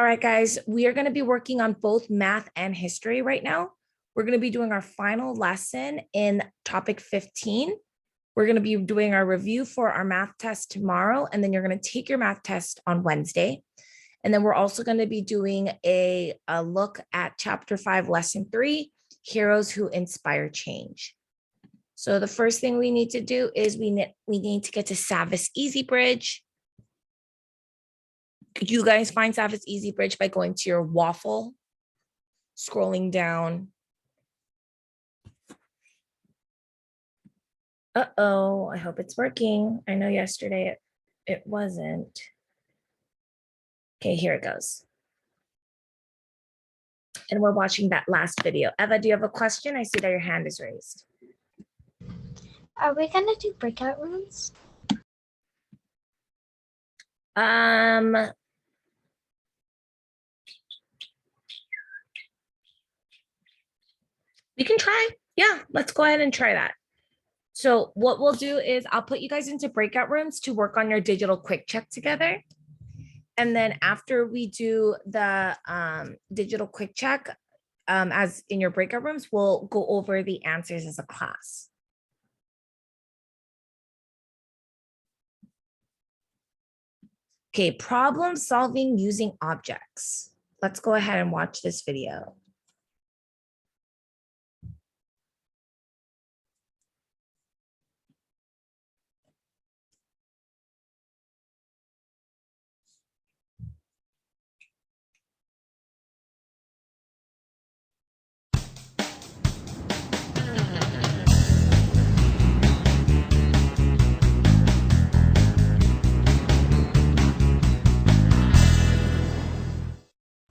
All right, guys, we are going to be working on both math and history right now. We're going to be doing our final lesson in topic 15. We're going to be doing our review for our math test tomorrow, and then you're going to take your math test on Wednesday. And then we're also going to be doing a look at chapter 5, lesson 3, heroes who inspire change. So the first thing we need to do is we need to get to Savvis Easy Bridge. You guys find Savvis Easy Bridge by going to your waffle, scrolling down. Uh-oh, I hope it's working. I know yesterday it wasn't. Okay, here it goes. And we're watching that last video. Eva, do you have a question? I see that your hand is raised. Are we gonna do breakout rooms? We can try. Yeah, let's go ahead and try that. So what we'll do is I'll put you guys into breakout rooms to work on your digital quick check together. And then after we do the digital quick check, as in your breakout rooms, we'll go over the answers as a class. Okay, problem solving using objects. Let's go ahead and watch this video.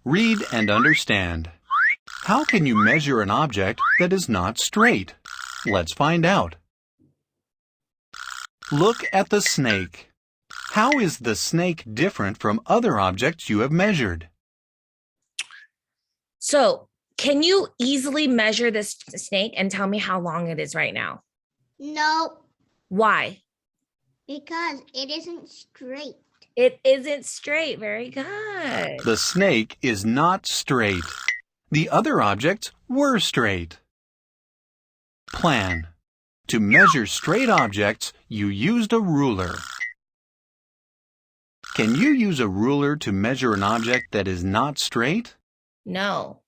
Read and understand. How can you measure an object that is not straight? Let's find out. Look at the snake. How is the snake different from other objects you have measured? So, can you easily measure this snake and tell me how long it is right now? No, Why? because it isn't straight. It isn't straight. Very good. The snake is not straight. The other objects were straight. Plan. To measure straight objects, you used a ruler. Can you use a ruler to measure an object that is not straight? No.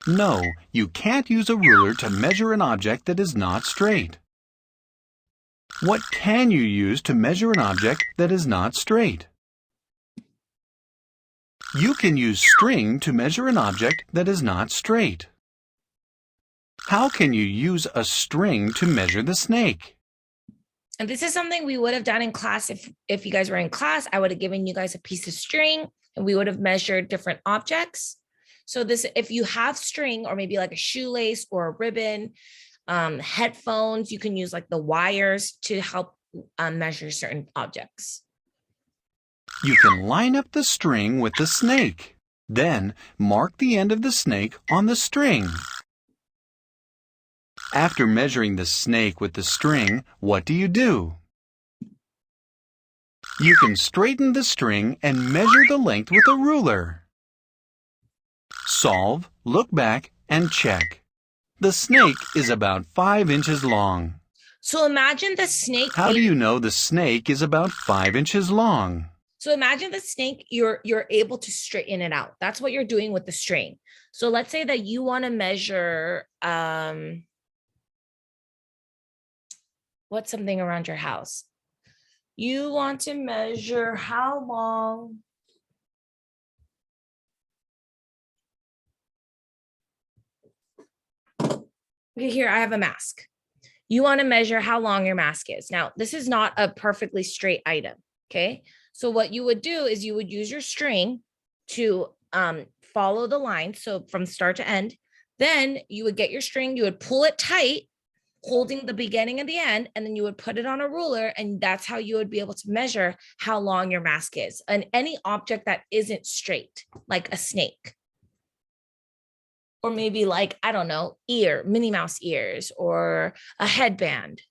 No, you can't use a ruler to measure an object that is not straight. What can you use to measure an object that is not straight? You can use string to measure an object that is not straight. How can you use a string to measure the snake? And this is something we would have done in class. If you guys were in class, I would have given you guys a piece of string and we would have measured different objects. So this, if you have string or maybe like a shoelace or a ribbon, headphones, you can use like the wires to help measure certain objects. You can line up the string with the snake. Then mark the end of the snake on the string. After measuring the snake with the string, what do? You can straighten the string and measure the length with a ruler. Solve, look back, and check. The snake is about 5 inches long. So imagine the snake. How do you know the snake is about 5 inches long? So imagine the snake, you're able to straighten it out. That's what you're doing with the string. So let's say that you want to measure, what's something around your house? You want to measure how long okay, here I have a mask. You want to measure how long your mask is. Now, this is not a perfectly straight item, okay? So what you would do is you would use your string to follow the line, so from start to end. Then you would get your string, you would pull it tight, holding the beginning and the end, and then you would put it on a ruler, and that's how you would be able to measure how long your mask is. And any object that isn't straight, like a snake. Or maybe like, I don't know, Minnie Mouse ears, or a headband.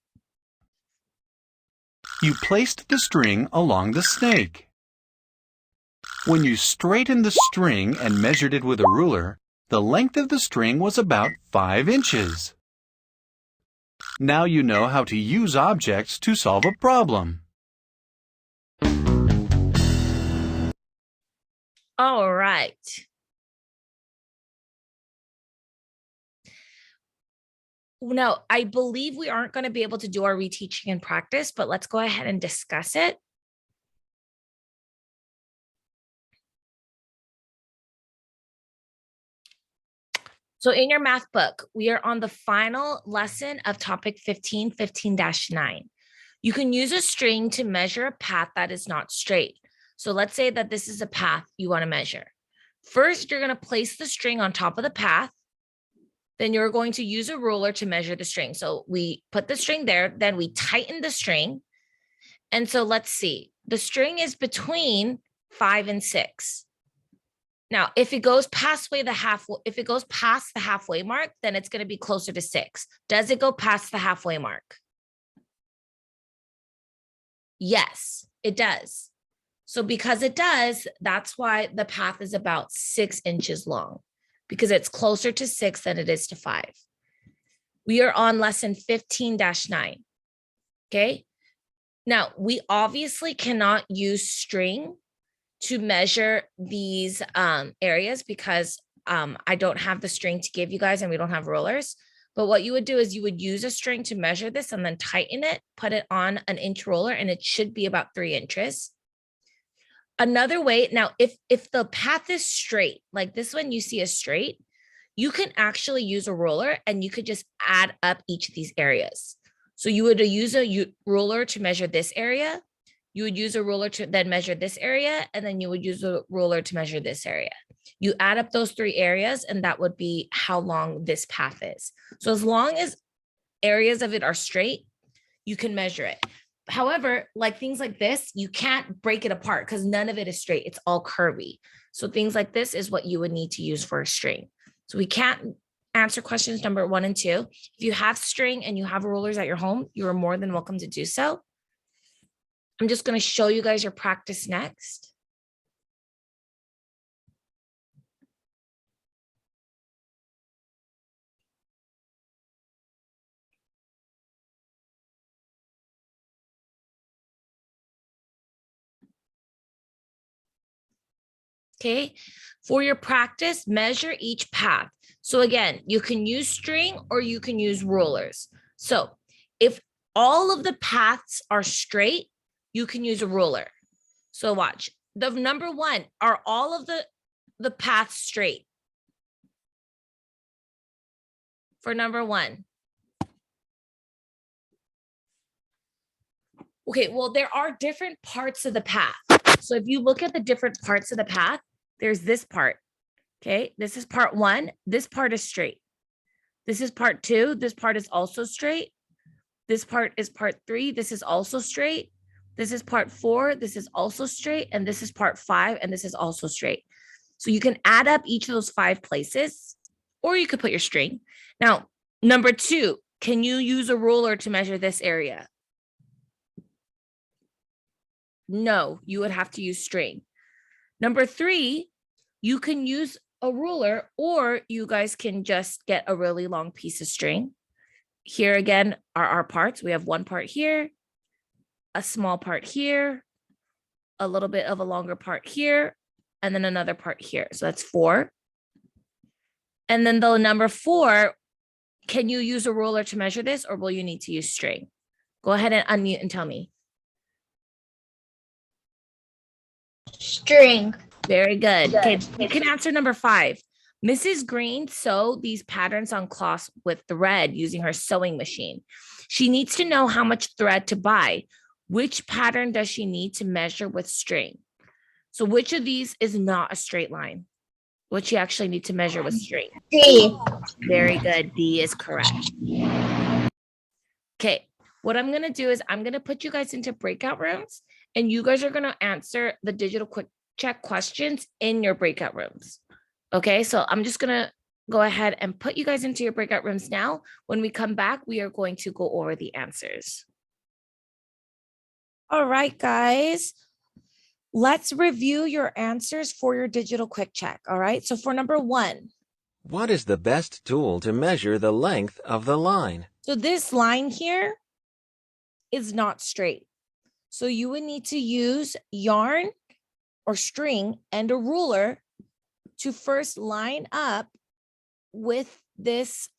You placed the string along the snake. When you straightened the string and measured it with a ruler, the length of the string was about 5 inches. Now you know how to use objects to solve a problem. All right. Now, I believe we aren't going to be able to do our reteaching in practice, but let's go ahead and discuss it. So in your math book, we are on the final lesson of topic 15, 15-9. You can use a string to measure a path that is not straight. So let's say that this is a path you want to measure. First, you're going to place the string on top of the path. Then you're going to use a ruler to measure the string. So we put the string there, then we tighten the string. And so let's see, the string is between 5 and 6. Now, if it goes past the halfway mark, then it's going to be closer to 6. Does it go past the halfway mark? Yes, it does. So because it does, that's why the path is about 6 inches long, because it's closer to 6 than it is to 5. We are on lesson 15-9. Okay. Now, we obviously cannot use string to measure these areas because I don't have the string to give you guys and we don't have rulers. But what you would do is you would use a string to measure this and then tighten it, put it on an inch ruler, and it should be about 3 inches. Another way, now, if the path is straight, like this one you see is straight, you can actually use a ruler and you could just add up each of these areas. So you would use a ruler to measure this area. You would use a ruler to then measure this area, and then you would use a ruler to measure this area. You add up those 3 areas, and that would be how long this path is. So as long as areas of it are straight, you can measure it. However, like things like this, you can't break it apart because none of it is straight. It's all curvy. So things like this is what you would need to use for a string. So we can't answer questions number 1 and 2. If you have string and you have rulers at your home, you are more than welcome to do so. I'm just going to show you guys your practice next. Okay, for your practice, measure each path. So again, you can use string or you can use rulers. So if all of the paths are straight, you can use a ruler. So watch, the number 1, are all of the paths straight? For number 1. Okay, well, there are different parts of the path. So if you look at the different parts of the path, there's this part. Okay, this is part 1. This part is straight. This is part 2. This part is also straight. This part is part 3. This is also straight. This is part 4. This is also straight. And this is part 5. And this is also straight. So you can add up each of those 5 places, or you could put your string. Now, number 2, can you use a ruler to measure this area? No, you would have to use string. Number 3, you can use a ruler, or you guys can just get a really long piece of string. Here again are our parts. We have one part here, a small part here, a little bit of a longer part here, and then another part here. So that's 4. And then the number 4, can you use a ruler to measure this, or will you need to use string? Go ahead and unmute and tell me. String. Very good. Okay, you can answer number 5. Mrs. Green sewed these patterns on cloths with thread using her sewing machine. She needs to know how much thread to buy. Which pattern does she need to measure with string? So which of these is not a straight line? What you actually need to measure with string? D. Very good. D is correct. Okay, what I'm going to do is I'm going to put you guys into breakout rooms, and you guys are going to answer the digital quick check questions in your breakout rooms. Okay, so I'm just going to go ahead and put you guys into your breakout rooms now. When we come back, we are going to go over the answers. All right, guys. Let's review your answers for your digital quick check. All right. So for number 1, What is the best tool to measure the length of the line? so this line here is not straight. So you would need to use yarn or string and a ruler to first line up with this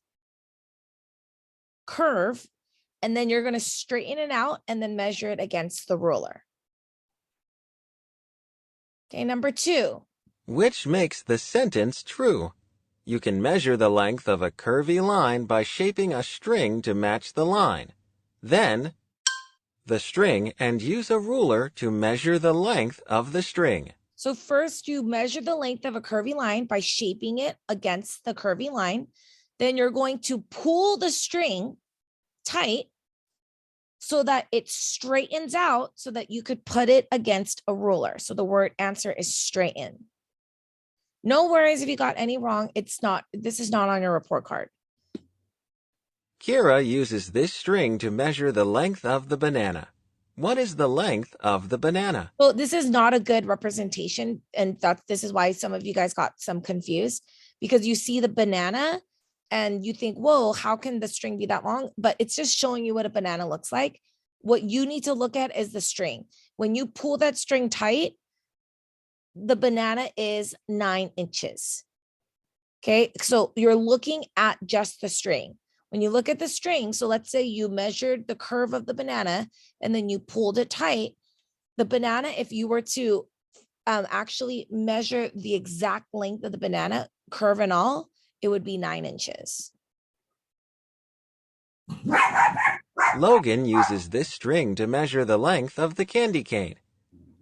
curve, and then you're going to straighten it out and then measure it against the ruler. Okay, number 2. Which makes the sentence true? You can measure the length of a curvy line by shaping a string to match the line. Then, the string and use a ruler to measure the length of the string. So first you measure the length of a curvy line by shaping it against the curvy line. Then you're going to pull the string tight so that it straightens out so that you could put it against a ruler. So the word answer is straighten. No worries if you got any wrong. This is not on your report card. Kira uses this string to measure the length of the banana. What is the length of the banana? Well, this is not a good representation. And this is why some of you guys got some confused, because you see the banana and you think, whoa, how can the string be that long? But it's just showing you what a banana looks like. What you need to look at is the string. When you pull that string tight, the banana is 9 inches. Okay, so you're looking at just the string. When you look at the string, so let's say you measured the curve of the banana and then you pulled it tight, the banana, if you were to actually measure the exact length of the banana, curve and all, it would be 9 inches. Logan uses this string to measure the length of the candy cane.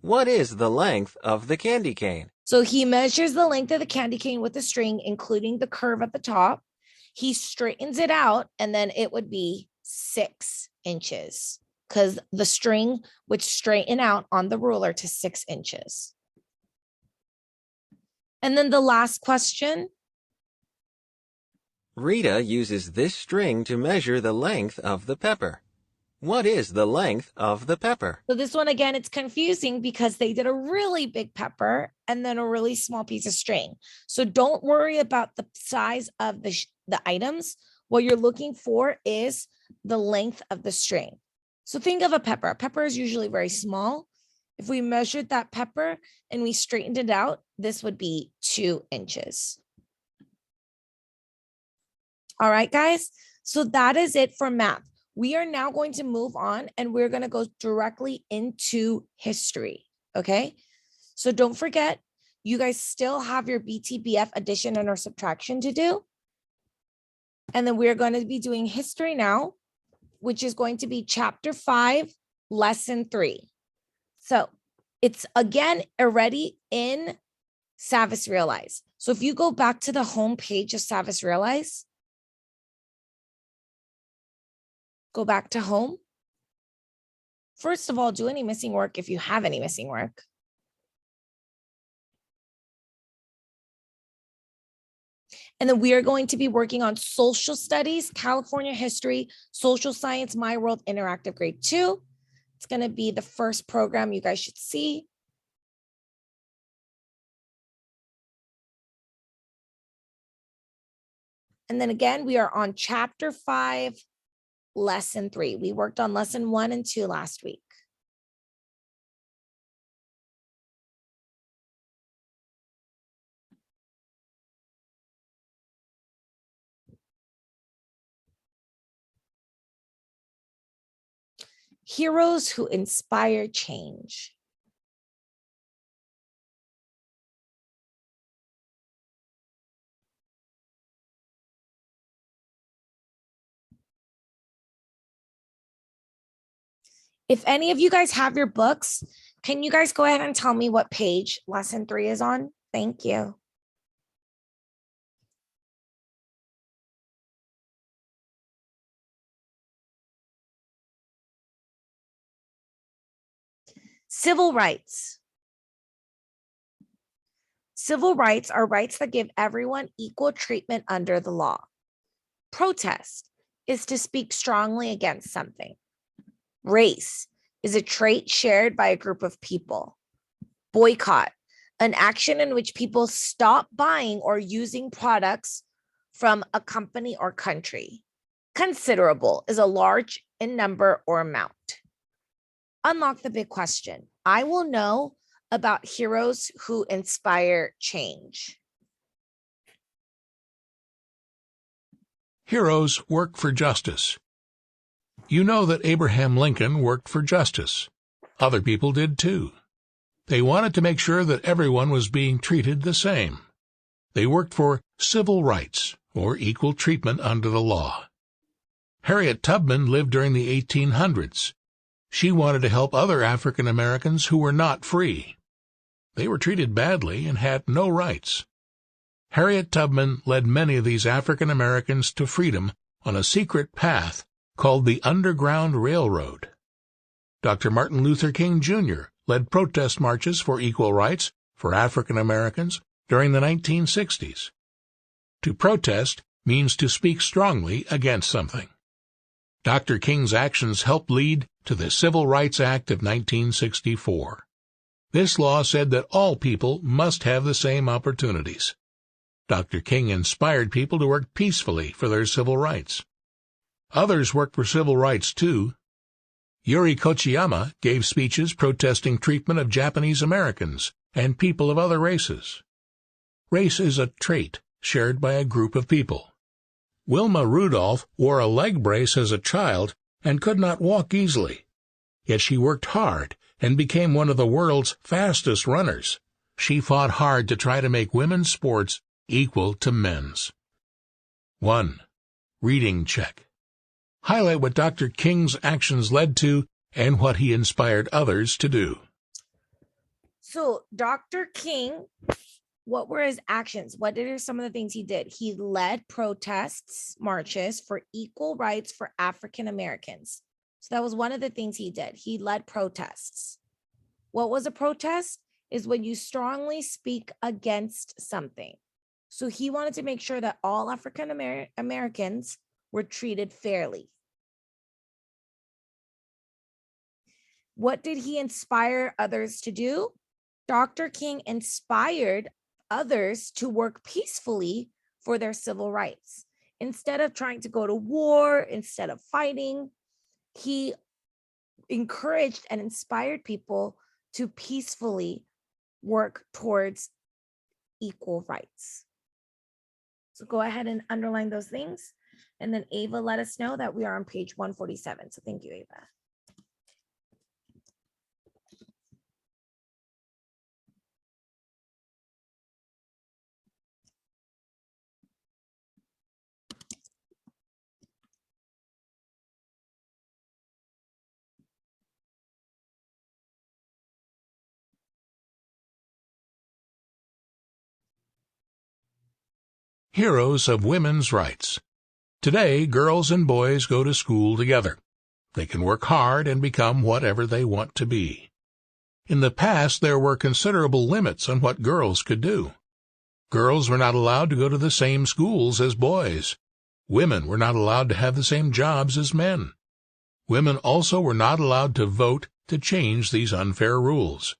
What is the length of the candy cane? So he measures the length of the candy cane with the string, including the curve at the top. He straightens it out, and then it would be 6 inches because the string would straighten out on the ruler to 6 inches. And then the last question. Rita uses this string to measure the length of the pepper. What is the length of the pepper? So this one, again, it's confusing because they did a really big pepper and then a really small piece of string. So don't worry about the size of the items. What you're looking for is the length of the string. So think of a pepper. A pepper is usually very small. If we measured that pepper and we straightened it out, this would be 2 inches. All right, guys. So that is it for math. We are now going to move on and we're going to go directly into history. Okay. So don't forget, you guys still have your BTBF addition and or subtraction to do. And then we're going to be doing history now, which is going to be chapter 5, lesson 3. So it's again already in Savvis Realize. So if you go back to the home page of Savvis Realize, go back to home. First of all, do any missing work if you have any missing work. And then we are going to be working on social studies, California history, social science, My World Interactive grade 2. It's going to be the first program you guys should see. And then again, we are on chapter 5, lesson 3. We worked on lesson 1 and 2 last week. Heroes who inspire change. If any of you guys have your books, can you guys go ahead and tell me what page lesson 3 is on? Thank you. Civil rights. Civil rights are rights that give everyone equal treatment under the law. Protest is to speak strongly against something. Race is a trait shared by a group of people. boycott, an action in which people stop buying or using products from a company or country. Considerable is a large in number or amount. Unlock the big question. I will know about heroes who inspire change. Heroes work for justice. You know that Abraham Lincoln worked for justice. Other people did too. They wanted to make sure that everyone was being treated the same. They worked for civil rights, or equal treatment under the law. Harriet Tubman lived during the 1800s. She wanted to help other African Americans who were not free. They were treated badly and had no rights. Harriet Tubman led many of these African Americans to freedom on a secret path called the Underground Railroad. Dr. Martin Luther King, Jr. led protest marches for equal rights for African Americans during the 1960s. To protest means to speak strongly against something. Dr. King's actions helped lead to the Civil Rights Act of 1964. This law said that all people must have the same opportunities. Dr. King inspired people to work peacefully for their civil rights. Others worked for civil rights too. Yuri Kochiyama gave speeches protesting treatment of Japanese Americans and people of other races. Race is a trait shared by a group of people. Wilma Rudolph wore a leg brace as a child and could not walk easily. Yet she worked hard and became one of the world's fastest runners. She fought hard to try to make women's sports equal to men's. 1. Reading check. Highlight what Dr. King's actions led to and what he inspired others to do. So Dr. King, what were his actions? What are some of the things he did? He led protests, marches for equal rights for African Americans. So that was one of the things he did. He led protests. What was a protest? Is when you strongly speak against something. So he wanted to make sure that all African Americans were treated fairly. What did he inspire others to do? Dr. King inspired others to work peacefully for their civil rights. Instead of trying to go to war, instead of fighting, he encouraged and inspired people to peacefully work towards equal rights. So go ahead and underline those things. And then Ava let us know that we are on page 147. So thank you, Ava. Heroes of women's rights. Today, girls and boys go to school together. They can work hard and become whatever they want to be. In the past, there were considerable limits on what girls could do. Girls were not allowed to go to the same schools as boys. Women were not allowed to have the same jobs as men. Women also were not allowed to vote to change these unfair rules.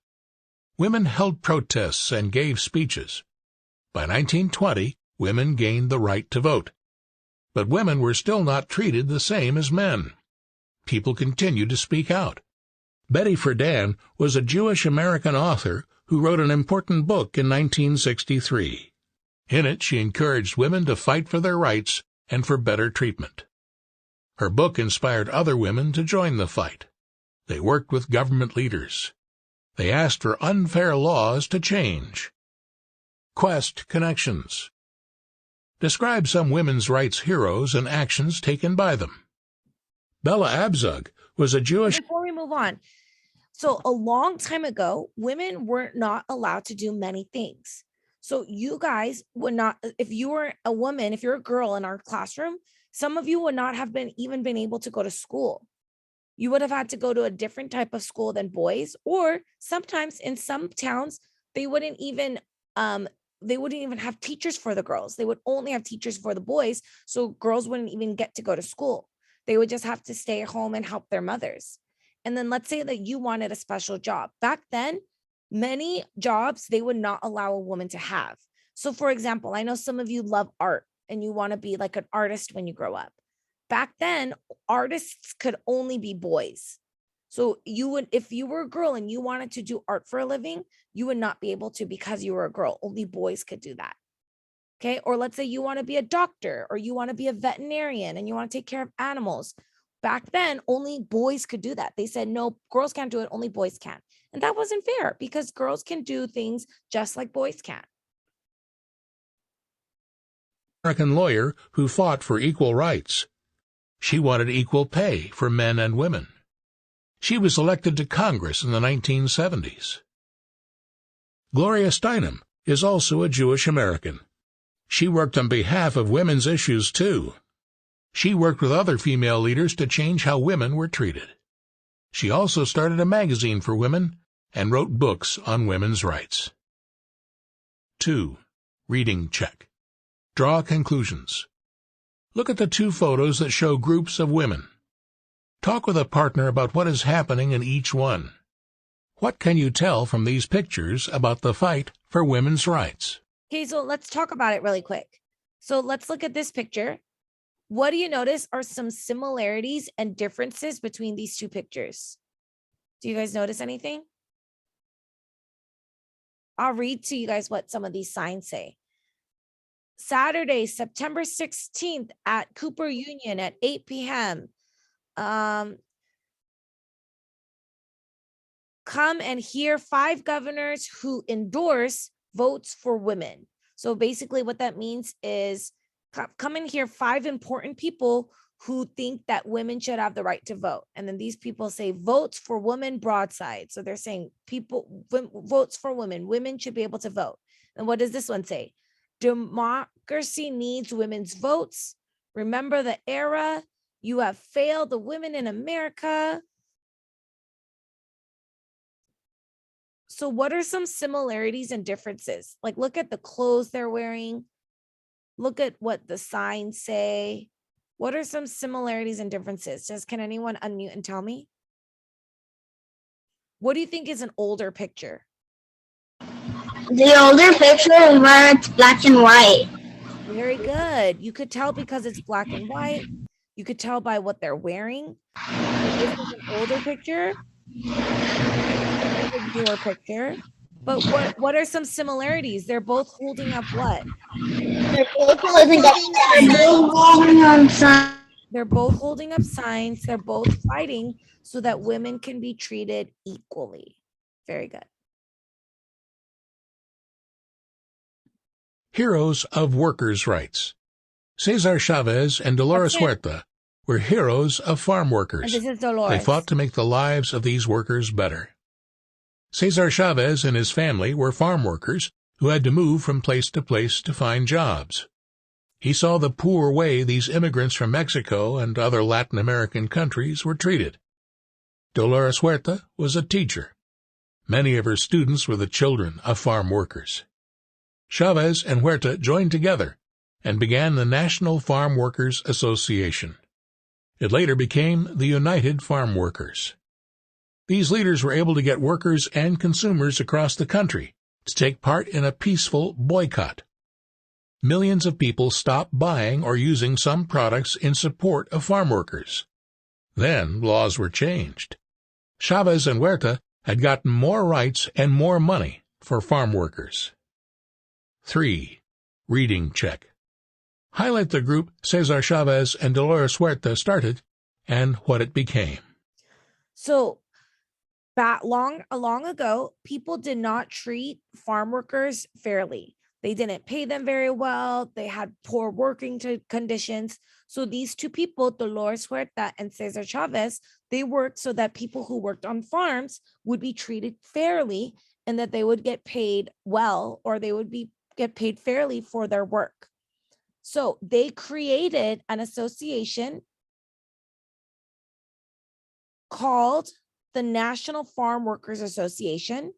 Women held protests and gave speeches. By 1920, women gained the right to vote. But women were still not treated the same as men. People continued to speak out. Betty Friedan was a Jewish-American author who wrote an important book in 1963. In it, she encouraged women to fight for their rights and for better treatment. Her book inspired other women to join the fight. They worked with government leaders. They asked for unfair laws to change. Quest Connections. Describe some women's rights heroes and actions taken by them. Bella Abzug was a Jewish... Before we move on, so a long time ago, women were not allowed to do many things. So you guys would not, if you were a woman, if you're a girl in our classroom, some of you would not have even been able to go to school. You would have had to go to a different type of school than boys, or sometimes in some towns, they wouldn't even have teachers for the girls. They would only have teachers for the boys. So girls wouldn't even get to go to school. They would just have to stay at home and help their mothers. And then let's say that you wanted a special job. Back then, Many jobs they would not allow a woman to have. So, for example, I know some of you love art and you want to be like an artist when you grow up. Back then, artists could only be boys. So you would, if you were a girl and you wanted to do art for a living, you would not be able to because you were a girl. Only boys could do that. Okay. Or let's say you want to be a doctor or you want to be a veterinarian and you want to take care of animals. Back then, only boys could do that. They said, no, girls can't do it, only boys can. And that wasn't fair because girls can do things just like boys can. American lawyer who fought for equal rights. She wanted equal pay for men and women. She was elected to Congress in the 1970s. Gloria Steinem is also a Jewish American. She worked on behalf of women's issues, too. She worked with other female leaders to change how women were treated. She also started a magazine for women and wrote books on women's rights. 2. Reading check. Draw conclusions. Look at the 2 photos that show groups of women. Talk with a partner about what is happening in each one. What can you tell from these pictures about the fight for women's rights? Okay, so let's talk about it really quick. So let's look at this picture. What do you notice are some similarities and differences between these 2 pictures? Do you guys notice anything? I'll read to you guys what some of these signs say. Saturday, September 16th at Cooper Union at 8 p.m. Come and hear 5 governors who endorse votes for women. So basically what that means is come and hear 5 important people who think that women should have the right to vote. And then these people say votes for women broadside. So they're saying votes for women should be able to vote. And what does this one say? Democracy needs women's votes. Remember the era. You have failed the women in America. So what are some similarities and differences? Like, look at the clothes they're wearing. Look at what the signs say. What are some similarities and differences? Can anyone unmute and tell me? What do you think is an older picture? The older picture is where it's black and white. Very good. You could tell because it's black and white. You could tell by what they're wearing. This is an older picture. A newer picture. But what are some similarities? They're both holding up what? They're both holding up signs. They're both holding up signs. They're both fighting so that women can be treated equally. Very good. Heroes of workers' rights. Cesar Chavez and Dolores Huerta were heroes of farm workers. And this is Dolores. They fought to make the lives of these workers better. Cesar Chavez and his family were farm workers who had to move from place to find jobs. He saw the poor way these immigrants from Mexico and other Latin American countries were treated. Dolores Huerta was a teacher. Many of her students were the children of farm workers. Chavez and Huerta joined together and began the National Farm Workers Association. It later became the United Farm Workers. These leaders were able to get workers and consumers across the country to take part in a peaceful boycott. Millions of people stopped buying or using some products in support of farm workers. Then laws were changed. Chavez and Huerta had gotten more rights and more money for farm workers. 3. Reading check. Highlight the group Cesar Chavez and Dolores Huerta started and what it became. So, long ago, people did not treat farm workers fairly. They didn't pay them very well. They had poor working conditions. So these 2 people, Dolores Huerta and Cesar Chavez, they worked so that people who worked on farms would be treated fairly and that they would get paid well, or they would get paid fairly for their work. So they created an association called the National Farm Workers Association,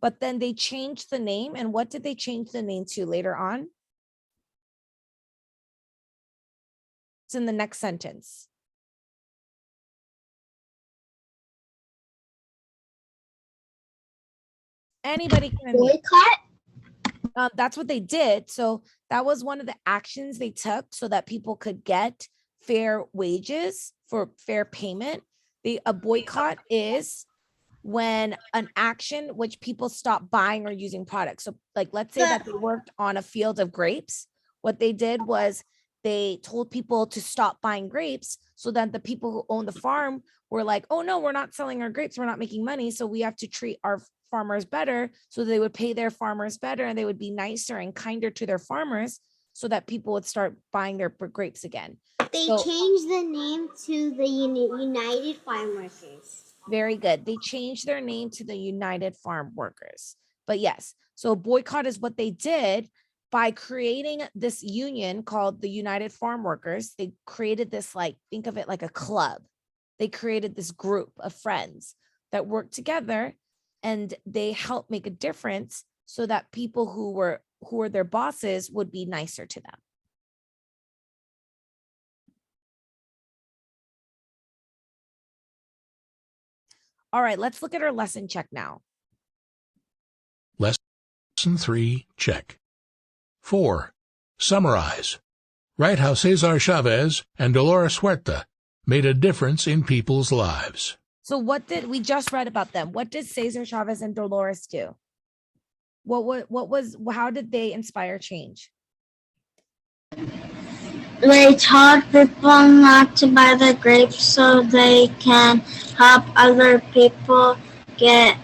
but then they changed the name. And what did they change the name to later on? It's in the next sentence. Anybody can unmute. Boycott? That's what they did. So that was one of the actions they took so that people could get fair wages for fair payment. A boycott is when an action which people stop buying or using products. So like, let's say that they worked on a field of grapes. What they did was they told people to stop buying grapes so that the people who own the farm were like, oh no, we're not selling our grapes. We're not making money. So we have to treat our farmers better. So they would pay their farmers better and they would be nicer and kinder to their farmers so that people would start buying their grapes again. They So- changed the name to the United Farm Workers. Very good. They changed their name to the United Farm Workers. But yes, so boycott is what they did by creating this union called the United Farm Workers. They created this, like, think of it like a club. They created this group of friends that worked together and they helped make a difference so that people who were their bosses would be nicer to them. All right, let's look at our lesson check now. Lesson 3, check. 4. Summarize. Write how Cesar Chavez and Dolores Huerta made a difference in people's lives. So we just read about them. What did Cesar Chavez and Dolores do? How did they inspire change? They taught people not to buy the grapes so they can help other people get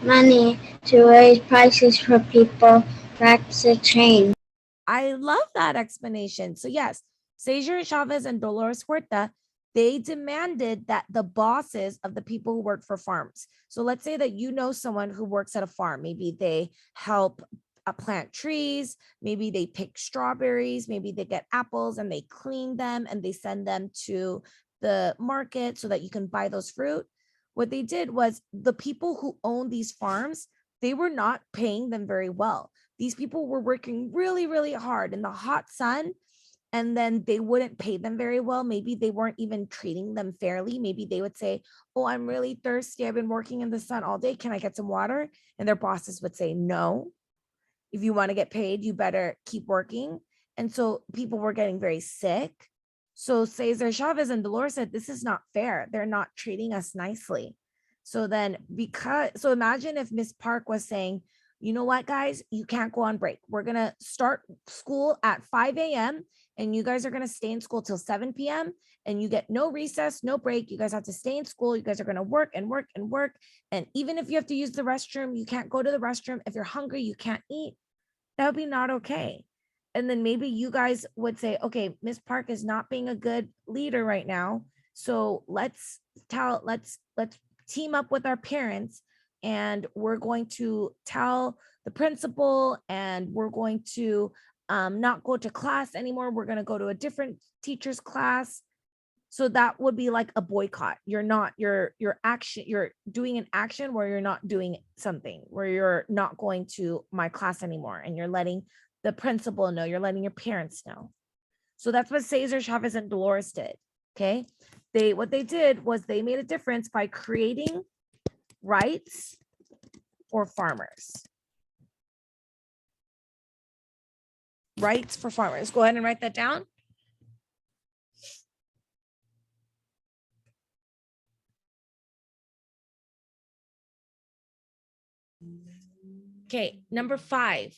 money to raise prices for people. That's a change. I love that explanation. So yes, Cesar Chavez and Dolores Huerta, they demanded that the bosses of the people who work for farms. So let's say that you know someone who works at a farm. Maybe they help plant trees, maybe they pick strawberries, maybe they get apples and they clean them and they send them to the market so that you can buy those fruit. What they did was the people who own these farms, they were not paying them very well. These people were working really, really hard in the hot sun, and then they wouldn't pay them very well. Maybe they weren't even treating them fairly. Maybe they would say, oh, I'm really thirsty. I've been working in the sun all day. Can I get some water? And their bosses would say, no. If you want to get paid, you better keep working. And so people were getting very sick. So Cesar Chavez and Dolores said, this is not fair. They're not treating us nicely. So imagine if Miss Park was saying, you know what, guys, you can't go on break. We're going to start school at 5 a.m. and you guys are going to stay in school till 7 p.m. and you get no recess, no break. You guys have to stay in school. You guys are going to work and work and work. And even if you have to use the restroom, you can't go to the restroom. If you're hungry, you can't eat. That would be not okay. And then maybe you guys would say, okay, Miss Park is not being a good leader right now. So let's team up with our parents and we're going to tell the principal and we're going to not go to class anymore. We're going to go to a different teacher's class. So that would be like a boycott. You're doing an action where you're not doing something, where you're not going to my class anymore and you're letting the principal know, you're letting your parents know. So that's what Cesar Chavez and Dolores did. Okay. What they did was they made a difference by creating rights for farmers. Rights for farmers. Go ahead and write that down. Okay, number 5,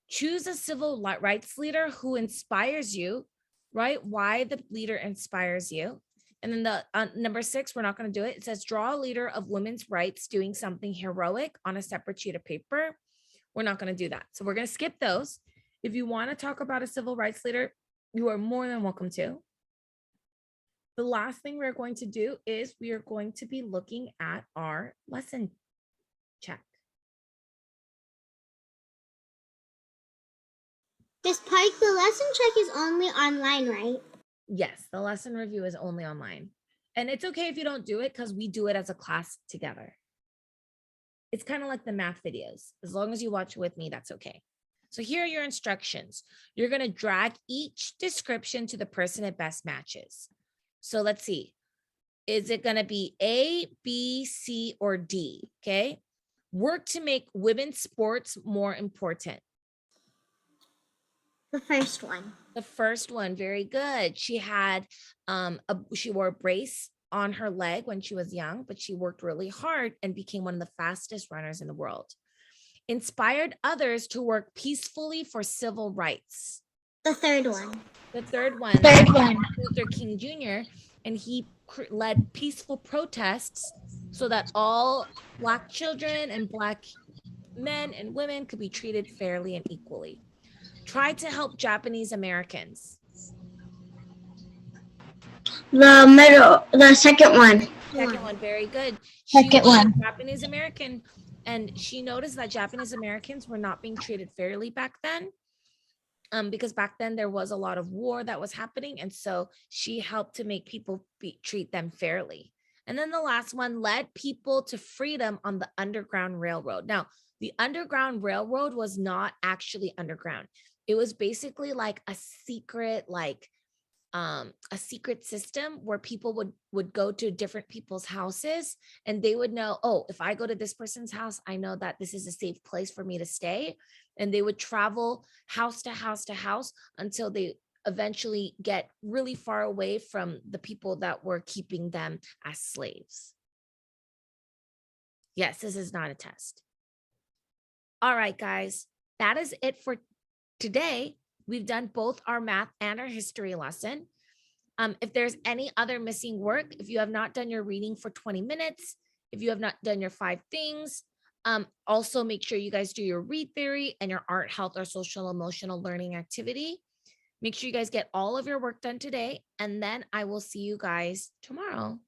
choose a civil rights leader who inspires you, right? Why the leader inspires you. And then the number 6, we're not going to do it. It says draw a leader of women's rights doing something heroic on a separate sheet of paper. We're not going to do that. So we're going to skip those. If you want to talk about a civil rights leader, you are more than welcome to. The last thing we're going to do is we are going to be looking at our lesson check. Miss Pike, the lesson check is only online, right? Yes, the lesson review is only online. And it's okay if you don't do it because we do it as a class together. It's kind of like the math videos. As long as you watch with me, that's okay. So here are your instructions. You're going to drag each description to the person it best matches. So let's see. Is it going to be A, B, C, or D? Okay. worked to make women's sports more important? The first one. The first one, very good. She had she wore a brace on her leg when she was young, but she worked really hard and became one of the fastest runners in the world. Inspired others to work peacefully for civil rights. The third one. The third one, Third one. Luther King Jr., and he led peaceful protests so that all Black children and Black men and women could be treated fairly and equally. Tried to help Japanese Americans. The second one. Second one, very good. Second was a one. Japanese American, and she noticed that Japanese Americans were not being treated fairly back then. Because back then there was a lot of war that was happening, and so she helped to make people treat them fairly. And then the last one, led people to freedom on the Underground Railroad. Now, the Underground Railroad was not actually underground. It was basically like a secret, a secret system where people would go to different people's houses, and they would know, oh, if I go to this person's house, I know that this is a safe place for me to stay. And they would travel house to house to house until they eventually get really far away from the people that were keeping them as slaves. Yes, this is not a test. All right, guys, that is it for today. We've done both our math and our history lesson. If there's any other missing work, if you have not done your reading for 20 minutes, if you have not done your 5 things, also make sure you guys do your read theory and your art, health, or social emotional learning activity. Make sure you guys get all of your work done today, and then I will see you guys tomorrow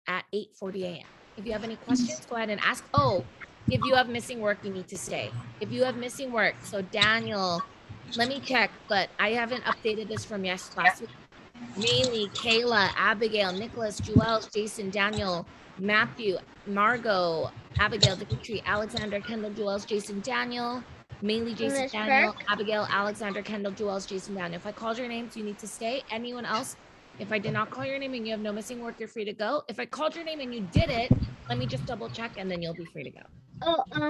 at 8:40 a.m. If you have any questions, go ahead and ask. Oh, if you have missing work, you need to stay. If you have missing work, so Daniel, let me check, but I haven't updated this from last week. Mainly Kayla, Abigail, Nicholas, Joel, Jason, Daniel, Matthew, Margot, Abigail, Dimitri, Alexander, Kendall, Joels, Jason, Daniel, mainly Jason, Miss Daniel, Burke? Abigail, Alexander, Kendall, Joels, Jason, Daniel. If I called your names, you need to stay. Anyone else? If I did not call your name and you have no missing work, you're free to go. If I called your name and you did it, let me just double check and then you'll be free to go. Oh,